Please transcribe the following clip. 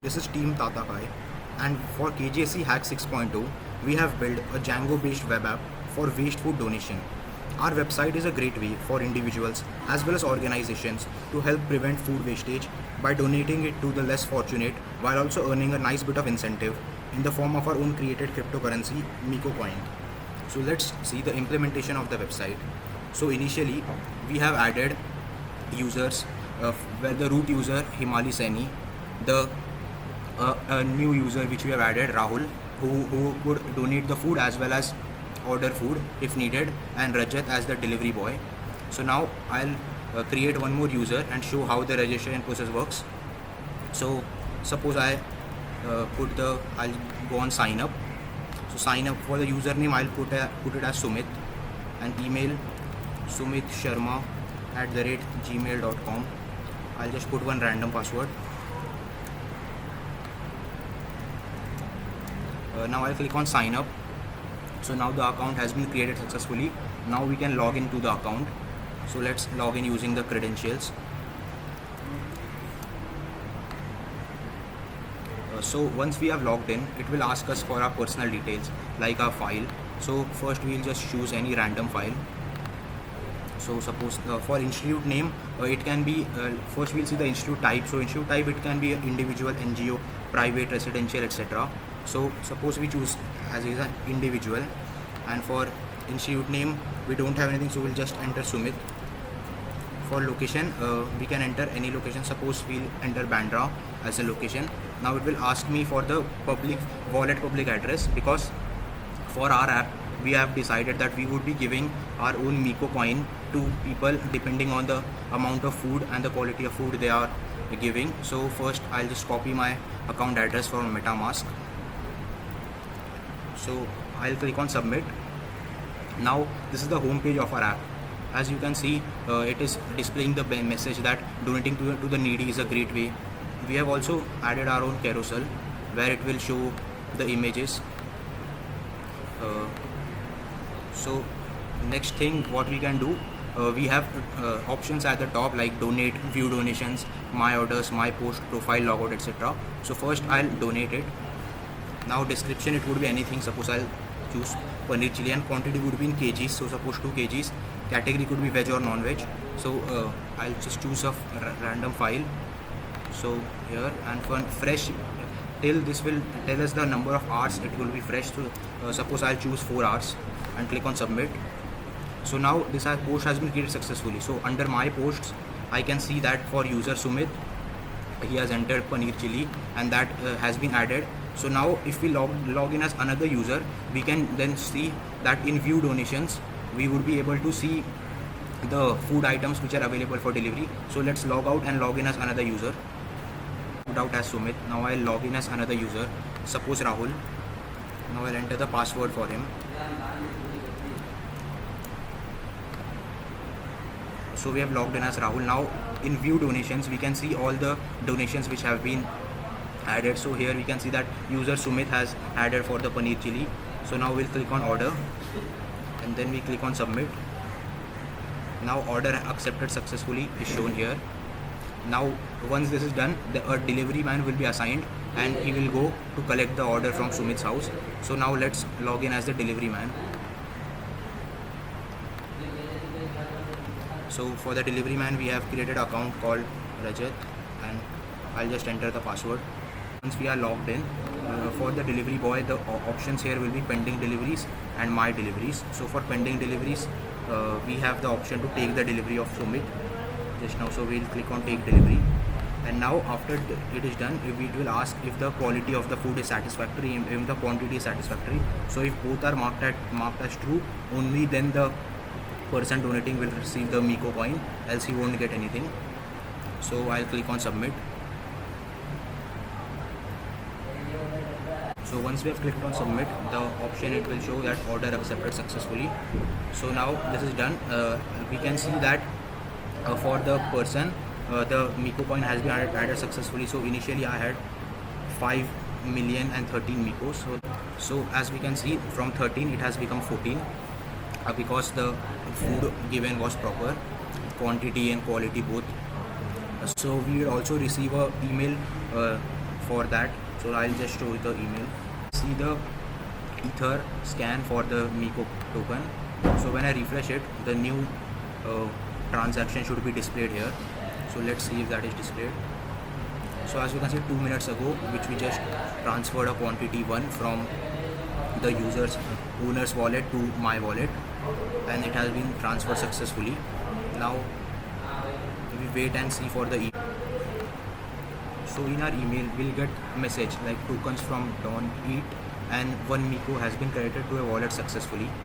This is Team Tatakai, and for KJC Hack 6.0, we have built a Django-based web app for waste food donation. Our website is a great way for individuals as well as organizations to help prevent food wastage by donating it to the less fortunate while also earning a nice bit of incentive in the form of our own created cryptocurrency, Miko Coin. So let's see the implementation of the website. So initially, we have added users where the root user Himali Saini, the a new user which we have added Rahul, who could donate the food as well as order food if needed, and Rajat as the delivery boy. So now I'll create one more user and show how the registration process works. So suppose I'll go on sign up. So sign up for the username, I'll put it as Sumit, and email sumitSharma@gmail.com. I'll just put one random password. Now I'll click on sign up. So now the account has been created successfully. Now we can log into the account. So let's log in using the credentials. So once we have logged in, it will ask us for our personal details like our file. So first we'll just choose any random file. So suppose for institute name, it can be, first we'll see the institute type. So institute type, it can be an individual, NGO, private, residential, etc. So suppose we choose as an individual, and for institute name we don't have anything, so we'll just enter Sumit. For location, we can enter any location. Suppose we'll enter Bandra as a location. Now it will ask me for the public wallet public address, because for our app we have decided that we would be giving our own Miko coin to people depending on the amount of food and the quality of food they are giving. So first I'll just copy my account address from MetaMask. So I'll click on submit. Now this is the home page of our app. As you can see, it is displaying the message that donating to the needy is a great way. We have also added our own carousel where it will show the images. So next thing what we can do, we have options at the top like donate, view donations, my orders, my post, profile, logout, etc. So first I'll donate it. Now description, it would be anything. Suppose I'll choose paneer chili, and quantity would be in kgs. So suppose 2 kgs. Category could be veg or non-veg. So I'll just choose a random file. So here, and for fresh, till this will tell us the number of hours it will be fresh. So suppose I'll choose 4 hours and click on submit. So now this post has been created successfully. So under my posts, I can see that for user Sumit, he has entered paneer chili, and that has been added. So now if we log in as another user, we can then see that in view donations we would be able to see the food items which are available for delivery. So let's log out and log in as another user. Logged out as Sumit. Now I'll log in as another user, suppose Rahul. Now I'll enter the password for him. So we have logged in as Rahul. Now in view donations, we can see all the donations which have been added. So here we can see that user Sumit has added for the paneer chili. So now we'll click on order, and then we click on submit. Now order accepted successfully is shown here. Now once this is done, a delivery man will be assigned, and he will go to collect the order from Sumit's house. So now let's log in as the delivery man. So for the delivery man, we have created an account called Rajat, and I'll just enter the password. Once we are logged in, for the delivery boy, the options here will be pending deliveries and my deliveries. So for pending deliveries, we have the option to take the delivery of Sumit just now. So we'll click on take delivery, and now after it is done, it will ask if the quality of the food is satisfactory and if the quantity is satisfactory. So if both are marked as true, only then the person donating will receive the Miko coin, else he won't get anything. So I'll click on submit. So once we have clicked on submit, the option, it will show that order accepted successfully. So now this is done. We can see that for the person, the Miko coin has been added successfully. So initially I had 5,013,000 Mikos. So as we can see, from 13 it has become 14 because the food given was proper, quantity and quality both. So we will also receive a email for that. So I'll just show you the email. See the Ether scan for the Miko token. So when I refresh it, the new transaction should be displayed here. So let's see if that is displayed. So as you can see, 2 minutes ago, which we just transferred a quantity 1 from the owner's wallet to my wallet, and it has been transferred successfully. Now we wait and see for the email. So in our email, we'll get a message like tokens from Don Eat and 1 Miko has been credited to a wallet successfully.